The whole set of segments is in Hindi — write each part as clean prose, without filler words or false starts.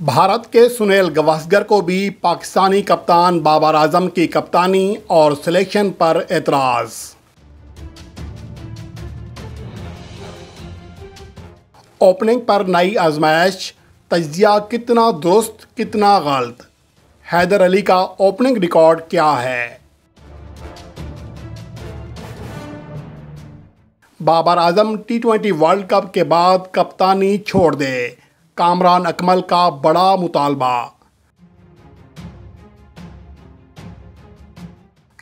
भारत के सुनील गावस्कर को भी पाकिस्तानी कप्तान बाबर आजम की कप्तानी और सिलेक्शन पर एतराज़। ओपनिंग पर नई आजमाइश, तज्जिया कितना दुरुस्त कितना गलत, हैदर अली का ओपनिंग रिकॉर्ड क्या है। Babar Azam T20 world cup के बाद कप्तानी छोड़ दे, कामरान अकमल का बड़ा मुतालबा।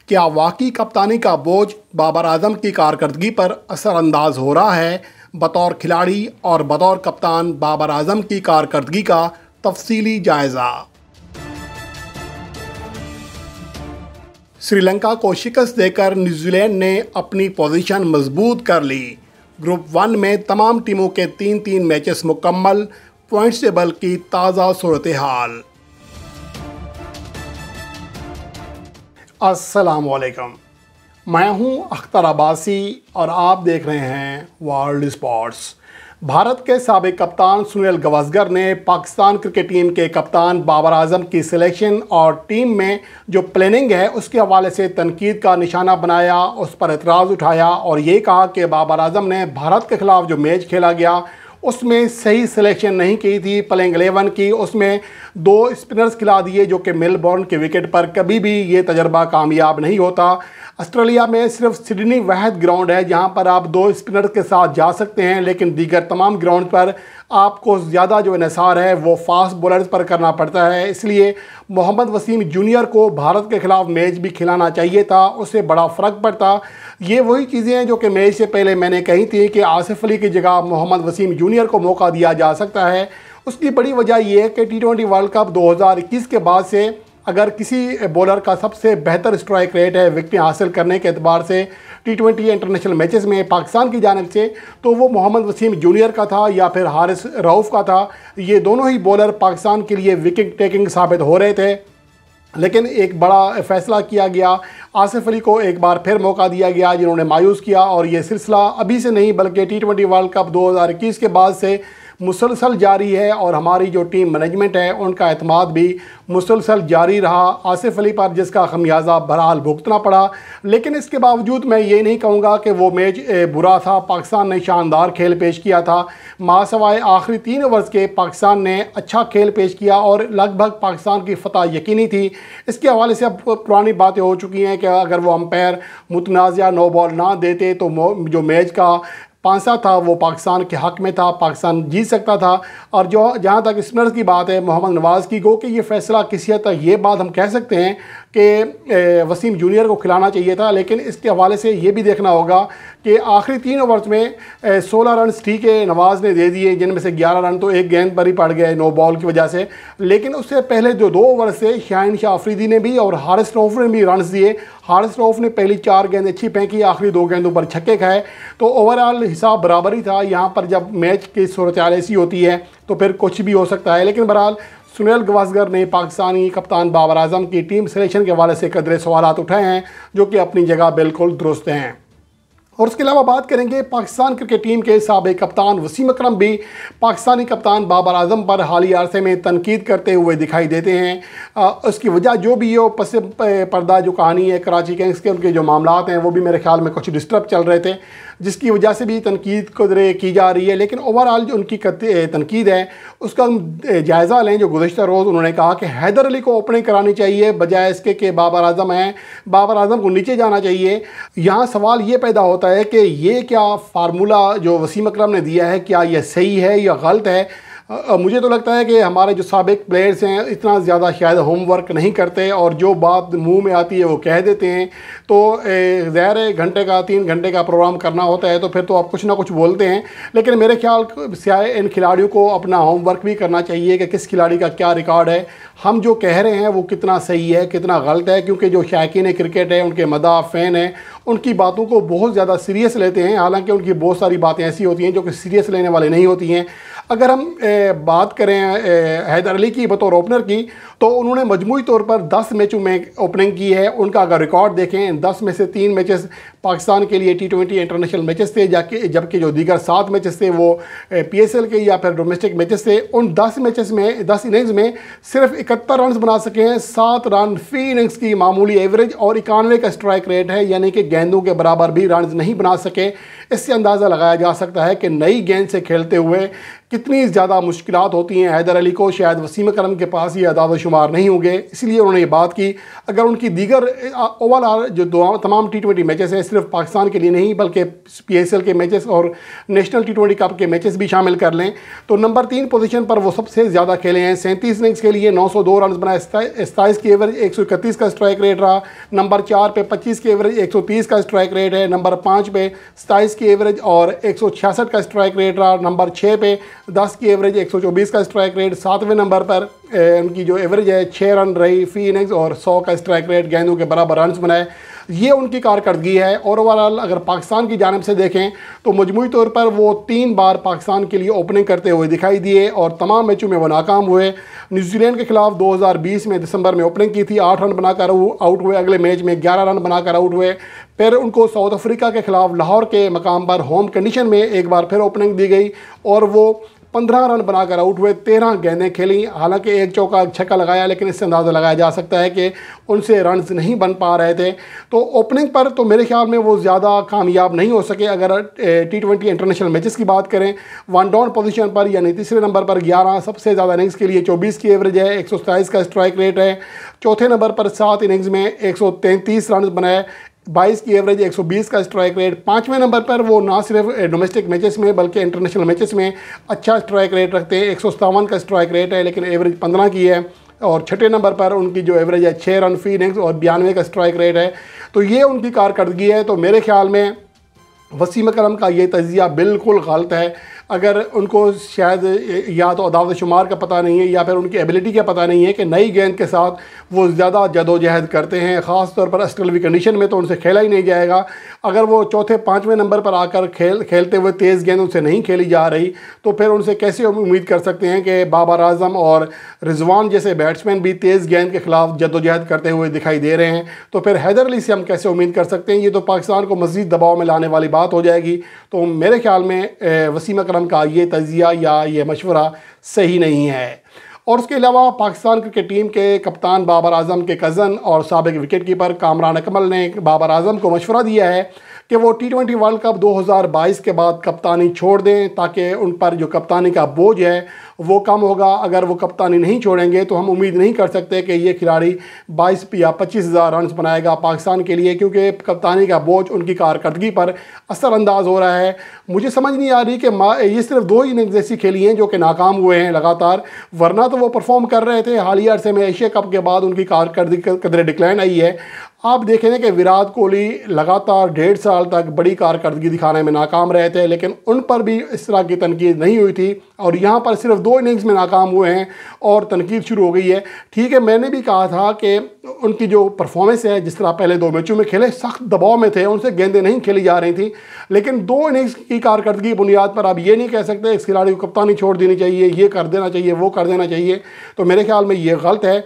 क्या वाकई कप्तानी का बोझ बाबर आजम की कारकर्दगी पर असरअंदाज हो रहा है? बतौर खिलाड़ी और बतौर कप्तान बाबर आजम की कारकर्दगी का तफसीली जायज़ा। श्रीलंका को शिकस्त देकर न्यूजीलैंड ने अपनी पोजीशन मजबूत कर ली। ग्रुप 1 में तमाम टीमों के 3-3 मैचेस मुकम्मल, पॉइंट्स टेबल की ताज़ा सूरत हाल। अस्सलामुअलैकुम, मैं हूं अख्तर अब्बासी और आप देख रहे हैं वर्ल्ड स्पोर्ट्स। भारत के साबिक कप्तान सुनील गावस्कर ने पाकिस्तान क्रिकेट टीम के कप्तान बाबर आजम की सिलेक्शन और टीम में जो प्लानिंग है उसके हवाले से तनकीद का निशाना बनाया, उस पर एतराज़ उठाया और ये कहा कि बाबर आजम ने भारत के ख़िलाफ़ जो मैच खेला गया उसमें सही सिलेक्शन नहीं की थी प्लेइंग 11 की। उसमें 2 स्पिनर्स खिला दिए जो कि मेलबोर्न के विकेट पर कभी भी ये तजर्बा कामयाब नहीं होता। ऑस्ट्रेलिया में सिर्फ सिडनी वाहिद ग्राउंड है जहां पर आप 2 स्पिनर के साथ जा सकते हैं, लेकिन दीगर तमाम ग्राउंड पर आपको ज़्यादा जो इन्हिसार है वो फास्ट बॉलर्स पर करना पड़ता है। इसलिए मोहम्मद वसीम जूनियर को भारत के ख़िलाफ़ मैच भी खिलाना चाहिए था, उससे बड़ा फ़र्क पड़ता। ये वही चीज़ें हैं जो कि मैच से पहले मैंने कही थी कि आसिफ अली की जगह मोहम्मद वसीम जूनियर को मौका दिया जा सकता है। उसकी बड़ी वजह यह है कि T20 वर्ल्ड कप 2021 के बाद से अगर किसी बॉलर का सबसे बेहतर स्ट्राइक रेट है विकेटें हासिल करने के एतबार से T20 इंटरनेशनल मैचेस में पाकिस्तान की जानिब से, तो वो मोहम्मद वसीम जूनियर का था या फिर हारिस रऊफ़ का था। ये दोनों ही बॉलर पाकिस्तान के लिए विकेट टेकिंग साबित हो रहे थे, लेकिन एक बड़ा फ़ैसला किया गया। आसिफ अली को एक बार फिर मौका दिया गया जिन्होंने मायूस किया और ये सिलसिला अभी से नहीं बल्कि T20 वर्ल्ड कप 2021 के बाद से मुसलसल जारी है और हमारी जो टीम मैनेजमेंट है उनका एतमाद भी मुसलसल जारी रहा आसिफ अली पर, जिसका खमियाजा बहरहाल भुगतना पड़ा। लेकिन इसके बावजूद मैं ये नहीं कहूँगा कि वो मैच बुरा था। पाकिस्तान ने शानदार खेल पेश किया था। मासवाए आखिरी 3 ओवर्स के पाकिस्तान ने अच्छा खेल पेश किया और लगभग पाकिस्तान की फतह यकीनी थी। इसके हवाले से अब पुरानी बातें हो चुकी हैं कि अगर वो अंपायर मुतनाज़ा नो बॉल ना देते तो जो मैच का पांसा था वो पाकिस्तान के हक़ में था, पाकिस्तान जीत सकता था। और जो जहाँ तक स्पिनर्स की बात है मोहम्मद नवाज़ की, गो कि ये फ़ैसला किसी हद तक ये बात हम कह सकते हैं कि वसीम जूनियर को खिलाना चाहिए था। लेकिन इसके हवाले से ये भी देखना होगा कि आखिरी 3 ओवर्स में 16 रन ठीक है नवाज़ ने दे दिए, जिनमें से 11 रन तो एक गेंद पर ही पड़ गए नो बॉल की वजह से। लेकिन उससे पहले जो 2 ओवर से शाहीन शाह अफरीदी ने भी और हारिस रऊफ़ ने भी रन दिए। हारिस रऊफ़ ने पहली 4 गेंद अच्छी फेंकी, आखिरी 2 गेंदों पर छक्के खाए, तो ओवरऑल हिसाब बराबर ही था। यहाँ पर जब मैच की सूरत हाल ऐसी होती है तो फिर कुछ भी हो सकता है। लेकिन बहरहाल सुनील गावस्कर ने पाकिस्तानी कप्तान बाबर आजम की टीम सिलेक्शन के हवाले से कदरे सवालात उठाए हैं जो कि अपनी जगह बिल्कुल दुरुस्त हैं। और उसके अलावा बात करेंगे पाकिस्तान क्रिकेट टीम के साबिक कप्तान वसीम अकरम भी पाकिस्तानी कप्तान बाबर आजम पर हालिया अरसे में तनकीद करते हुए दिखाई देते हैं। उसकी वजह जो भी हो, पस पर्दा जो कहानी है कराची किंग्स के उनके जो मामलात हैं वो भी मेरे ख्याल में कुछ डिस्टर्ब चल रहे थे, जिसकी वजह से भी तनकीद कदरे की जा रही है। लेकिन ओवरऑल जो उनकी तनकीद है उसका जायज़ा लें। जो गुज़श्ता रोज़ उन्होंने कहा कि हैदर अली को ओपनिंग करानी चाहिए बजाय इसके कि बाबर आजम हैं, बाबर आजम को नीचे जाना चाहिए। यहाँ सवाल ये पैदा होता है कि ये क्या फार्मूला जो वसीम अकरम ने दिया है क्या ये सही है या गलत है? मुझे तो लगता है कि हमारे जो साबिक प्लेयर्स हैं इतना ज़्यादा शायद होमवर्क नहीं करते और जो बात मुंह में आती है वो कह देते हैं। तो ज़ाहिर है घंटे का 3 घंटे का प्रोग्राम करना होता है तो फिर तो आप कुछ ना कुछ बोलते हैं। लेकिन मेरे ख्याल से इन खिलाड़ियों को अपना होमवर्क भी करना चाहिए कि किस खिलाड़ी का क्या रिकॉर्ड है, हम जो कह रहे हैं वो कितना सही है कितना गलत है। क्योंकि जो शायकीन क्रिकेट है, उनके मदा फ़ैन हैं, उनकी बातों को बहुत ज़्यादा सीरियस लेते हैं। हालांकि उनकी बहुत सारी बातें ऐसी होती हैं जो कि सीरियस लेने वाली नहीं होती हैं। अगर हम बात करें हैदर अली की बतौर ओपनर की, तो उन्होंने मजमूई तौर पर 10 मैचों में ओपनिंग की है। उनका अगर रिकॉर्ड देखें, 10 में से 3 मैचेस पाकिस्तान के लिए T20 इंटरनेशनल मैचेस थे, जबकि जो दीगर 7 मैचेस थे वो PSL के या फिर डोमेस्टिक मैचेस थे। उन 10 मैचेस में 10 इनिंग्स में सिर्फ 71 रन बना सके हैं, 7 रन फी इनिंग्स की मामूली एवरेज और 91 का स्ट्राइक रेट है, यानी कि गेंदों के बराबर भी रन नहीं बना सके। इससे अंदाज़ा लगाया जा सकता है कि नई गेंद से खेलते हुए कितनी ज़्यादा मुश्किलात होती हैं। हैदर अली को शायद वसीम अकरम के पास ये अदाद शुमार नहीं होंगे, इसलिए उन्होंने ये बात की। अगर उनकी दीगर ओवरऑल जो तमाम T20 मैचेस हैं, सिर्फ पाकिस्तान के लिए नहीं बल्कि PSL के मैचेस और नेशनल T20 कप के मैचेस भी शामिल कर लें, तो नंबर 3 पोजीशन पर वो सबसे ज़्यादा खेले हैं। 37 इनिंग्स के लिए 902 रन बनाए, 27 की एवरेज, 131 का स्ट्राइक रेट रहा। नंबर 4 पे 25 की एवरेज, 130 का स्ट्राइक रेट है। नंबर 5 पे 27 की एवरेज और 166 का स्ट्राइक रेट रहा। नंबर 6 पे 10 की एवरेज, 124 का स्ट्राइक रेट। 7वें नंबर पर उनकी जो एवरेज है 6 रन रही फी इनिंग्स और 100 का स्ट्राइक रेट, गेंदों के बराबर रन्स बनाए। ये उनकी कारकर्दगी है। और ओवरऑल अगर पाकिस्तान की जानिब से देखें तो मजमूई तौर पर वो 3 बार पाकिस्तान के लिए ओपनिंग करते हुए दिखाई दिए और तमाम मैचों में वो नाकाम हुए। न्यूजीलैंड के खिलाफ 2020 में दिसंबर में ओपनिंग की थी, 8 रन बनाकर आउट हुए। अगले मैच में 11 रन बनाकर आउट हुए। फिर उनको साउथ अफ्रीका के खिलाफ लाहौर के मकाम पर होम कंडीशन में एक बार फिर ओपनिंग दी गई और वो 15 रन बनाकर आउट हुए। 13 गेंदें खेली, हालांकि एक चौका छक्का लगाया, लेकिन इससे अंदाज़ा लगाया जा सकता है कि उनसे रन्स नहीं बन पा रहे थे। तो ओपनिंग पर तो मेरे ख्याल में वो ज़्यादा कामयाब नहीं हो सके। अगर T20 इंटरनेशनल मैचेस की बात करें, 1 डाउन पोजीशन पर यानी तीसरे नंबर पर 11 सबसे ज़्यादा इनिंग्स के लिए 24 की एवरेज है, 127 का स्ट्राइक रेट है। चौथे नंबर पर 7 इनिंग्स में 133 रन बनाए, 22 की एवरेज, 120 का स्ट्राइक रेट। 5वें नंबर पर वो ना सिर्फ डोमेस्टिक मैचेस में बल्कि इंटरनेशनल मैचेस में अच्छा स्ट्राइक रेट रखते हैं, 157 का स्ट्राइक रेट है, लेकिन एवरेज 15 की है। और छठे नंबर पर उनकी जो एवरेज है 6 रन फी इनिंग्स और 92 का स्ट्राइक रेट है। तो ये उनकी कारकर्दगी है। तो मेरे ख्याल में वसीम अकरम का ये तजिया बिल्कुल गलत है। अगर उनको शायद या तो अदाद शुमार का पता नहीं है या फिर उनकी एबिलिटी का पता नहीं है कि नई गेंद के साथ वो ज़्यादा जदोजहद करते हैं, ख़ास तौर पर अस्टलवी कंडीशन में तो उनसे खेला ही नहीं जाएगा। अगर वो चौथे 5वें नंबर पर आकर खेलते हुए तेज़ गेंद उनसे नहीं खेली जा रही, तो फिर उनसे कैसे उम्मीद कर सकते हैं कि बाबर आजम और रिजवान जैसे बैट्समैन भी तेज़ गेंद के खिलाफ जदोजहद करते हुए दिखाई दे रहे हैं। तो फिर हैदर अली से हम कैसे उम्मीद कर सकते हैं? ये तो पाकिस्तान को मज़ीद दबाव में लाने वाली बात हो जाएगी। तो मेरे ख्याल में वसीम अकरम का ये तजिया या ये मशवरा सही नहीं है। और उसके अलावा पाकिस्तान क्रिकेट टीम के कप्तान बाबर आजम के कज़न और साबिक विकेट कीपर कामरान अकमल ने बाबर आजम को मशवरा दिया है कि वो T20 वर्ल्ड कप 2022 के बाद कप्तानी छोड़ दें, ताकि उन पर जो कप्तानी का बोझ है वो कम होगा। अगर वो कप्तानी नहीं छोड़ेंगे तो हम उम्मीद नहीं कर सकते कि ये खिलाड़ी 22 या 25,000 रन बनाएगा पाकिस्तान के लिए, क्योंकि कप्तानी का बोझ उनकी कारकर्दगी पर असरअंदाज हो रहा है। मुझे समझ नहीं आ रही कि ये सिर्फ 2 इनिंग्स ऐसी खेली हैं जो कि नाकाम हुए हैं लगातार, वरना तो वो परफॉर्म कर रहे थे। हालिया अरसे में एशिया कप के बाद उनकी कारकर्दगी कदरे डिक्लाइन आई है। आप देखें कि विराट कोहली लगातार 1.5 साल तक बड़ी कारकर्दगी दिखाने में नाकाम रहे थे, लेकिन उन पर भी इस तरह की तनकीद नहीं हुई थी। और यहाँ पर सिर्फ 2 इनिंग्स में नाकाम हुए हैं और तनकीद शुरू हो गई है। ठीक है, मैंने भी कहा था कि उनकी जो परफॉर्मेंस है, जिस तरह पहले 2 मैचों में खेले, सख्त दबाव में थे, उनसे गेंदें नहीं खेली जा रही थी, लेकिन 2 इनिंग्स की कारकर्दगी की बुनियाद पर आप ये नहीं कह सकते इस खिलाड़ी को कप्तानी छोड़ देनी चाहिए, ये कर देना चाहिए, वो कर देना चाहिए। तो मेरे ख्याल में ये गलत है।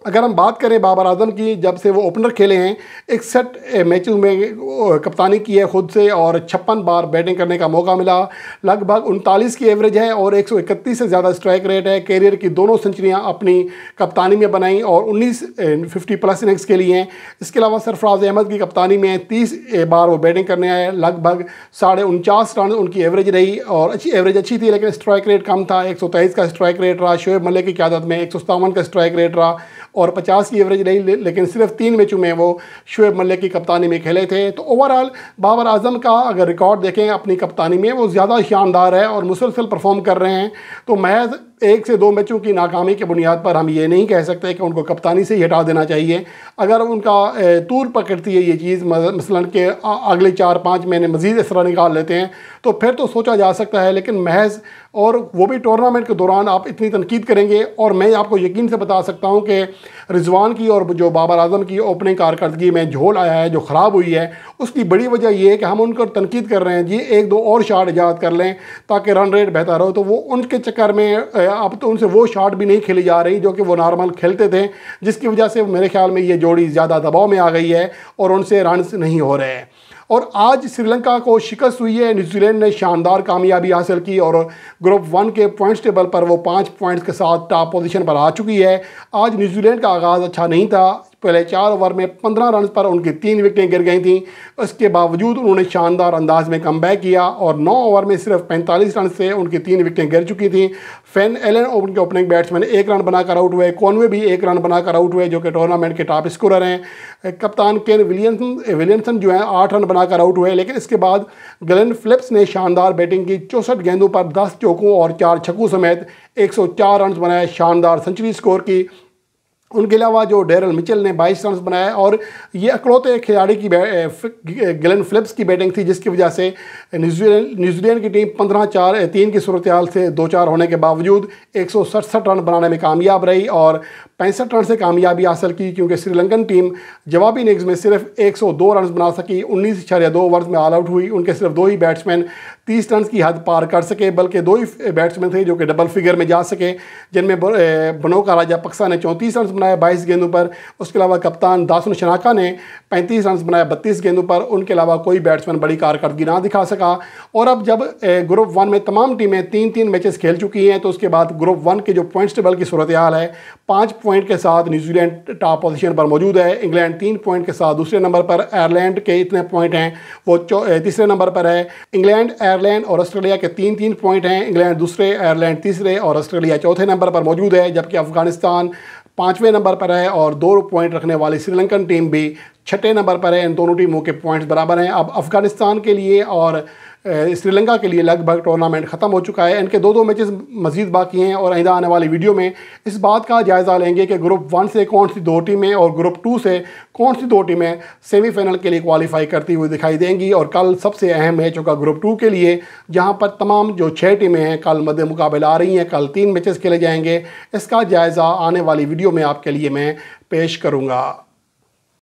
अगर हम बात करें बाबर आजम की, जब से वो ओपनर खेले हैं 61 मैचों में कप्तानी की है खुद से और 56 बार बैटिंग करने का मौका मिला। लगभग 39 की एवरेज है और 131 से ज़्यादा स्ट्राइक रेट है। कैरियर की दोनों सेंचुरियां अपनी कप्तानी में बनाई और 19 50+ इनिंग्स के लिए हैं। इसके अलावा सरफराज अहमद की कप्तानी में 30 बार वो बैटिंग करने आए। लगभग 49.5 रन उनकी एवरेज रही और एवरेज अच्छी थी, लेकिन स्ट्राइक रेट कम था। 123 का स्ट्राइक रेट रहा। शोएब मलिक की क़यादत में 157 का स्ट्राइक रेट रहा और 50 की एवरेज रही, लेकिन सिर्फ 3 मैचों में वो शोएब मलिक की कप्तानी में खेले थे। तो ओवरऑल बाबर आजम का अगर रिकॉर्ड देखें अपनी कप्तानी में, वो ज़्यादा शानदार है और मुसलसल परफॉर्म कर रहे हैं। तो महज 1 से 2 मैचों की नाकामी की बुनियाद पर हम ये नहीं कह सकते कि उनको कप्तानी से ही हटा देना चाहिए। अगर उनका तूर पकड़ती है ये चीज़, मसलन के अगले 4-5 महीने मज़ीद इसरा निकाल लेते हैं तो फिर तो सोचा जा सकता है, लेकिन महज और वो भी टूर्नामेंट के दौरान आप इतनी तनकीद करेंगे। और मैं आपको यकीन से बता सकता हूँ कि रिजवान की और जो बाबर आजम की ओपनिंग कारकर्दगी में झोल आया है, जो ख़राब हुई है, उसकी बड़ी वजह यह है कि हम उनको तनकीद कर रहे हैं जी 1-2 और शाट ईजाद कर लें ताकि रन रेट बेहतर हो, तो वो उनके चक्कर में अब तो उनसे वो शाट भी नहीं खेली जा रही जो कि वो नॉर्मल खेलते थे, जिसकी वजह से मेरे ख्याल में ये जोड़ी ज़्यादा दबाव में आ गई है और उनसे रन नहीं हो रहे हैं। और आज श्रीलंका को शिकस्त हुई है। न्यूजीलैंड ने शानदार कामयाबी हासिल की और ग्रुप 1 के पॉइंट्स टेबल पर वो 5 पॉइंट्स के साथ टॉप पोजीशन पर आ चुकी है। आज न्यूजीलैंड का आगाज़ अच्छा नहीं था। पहले 4 ओवर में 15 रन पर उनकी 3 विकेटें गिर गई थीं। उसके बावजूद उन्होंने शानदार अंदाज में कमबैक किया और 9 ओवर में सिर्फ 45 रन से उनकी 3 विकेटें गिर चुकी थीं। फेन एलन उनके ओपनिंग बैट्समैन 1 रन बनाकर आउट हुए। कॉनवे भी 1 रन बनाकर आउट हुए, जो कि टूर्नामेंट के टॉप स्कोरर हैं। कप्तान केन विलियमसन जो हैं 8 रन बनाकर आउट हुए। लेकिन इसके बाद ग्लेन फिलिप्स ने शानदार बैटिंग की। 64 गेंदों पर 10 चौकों और 4 छक्कों समेत 104 रन बनाए, शानदार सेंचुरी स्कोर की। उनके अलावा जो डेरल मिचेल ने 22 रन बनाए और ये अकलौते खिलाड़ी की ग्लेन फिलिप्स की बैटिंग थी, जिसकी वजह से न्यूजीलैंड की टीम 15-4-3 की सूरत हाल से 2-4 होने के बावजूद 167 रन बनाने में कामयाब रही और 65 रन से कामयाबी हासिल की, क्योंकि श्रीलंकन टीम जवाबी इनिंग्स में सिर्फ 102 रन बना सकी। 19.2 ओवर्स में ऑल आउट हुई। उनके सिर्फ 2 ही बैट्समैन 30 रन की हद पार कर सके, बल्कि 2 ही बैट्समैन थे जो कि डबल फिगर में जा सके, जिनमें बनोका राजापक्सा ने 34 रन बनाए 22 गेंदों पर। उसके अलावा कप्तान दासन शनाका ने 35 रन बनाए 32 गेंदों पर। उनके अलावा कोई बैट्समैन बड़ी कारकर्दगी ना दिखा सका। और अब जब ग्रुप 1 में तमाम टीमें 3-3 मैचेस खेल चुकी हैं, तो उसके बाद ग्रुप 1 के जो पॉइंट्स टेबल की सूरत हाल है, 5 पॉइंट के साथ न्यूजीलैंड टॉप पोजीशन पर मौजूद है। इंग्लैंड 3 पॉइंट के साथ दूसरे नंबर पर। आयरलैंड के इतने पॉइंट हैं वो तीसरे नंबर पर है। इंग्लैंड, आयरलैंड और ऑस्ट्रेलिया के 3-3 पॉइंट हैं। इंग्लैंड दूसरे, आयरलैंड तीसरे और ऑस्ट्रेलिया चौथे नंबर पर मौजूद है। जबकि अफगानिस्तान 5वें नंबर पर है और 2 पॉइंट रखने वाली श्रीलंकन टीम भी 6ठे नंबर पर है। इन दोनों टीमों के पॉइंट्स बराबर हैं। अब अफगानिस्तान के लिए और श्रीलंका के लिए लगभग टूर्नामेंट ख़त्म हो चुका है। इनके 2 मैचेस मज़ीद बाकी हैं और आइंदा आने वाली वीडियो में इस बात का जायज़ा लेंगे कि ग्रुप 1 से कौन सी 2 टीमें और ग्रुप 2 से कौन सी 2 टीमें सेमीफाइनल के लिए क्वालिफाई करती हुई दिखाई देंगी। और कल सबसे अहम मैच होगा ग्रुप 2 के लिए, जहां पर तमाम जो 6 टीमें हैं कल मद्दे मुकाबला आ रही हैं। कल 3 मैचेस खेले जाएंगे। इसका जायज़ा आने वाली वीडियो में आपके लिए मैं पेश करूँगा।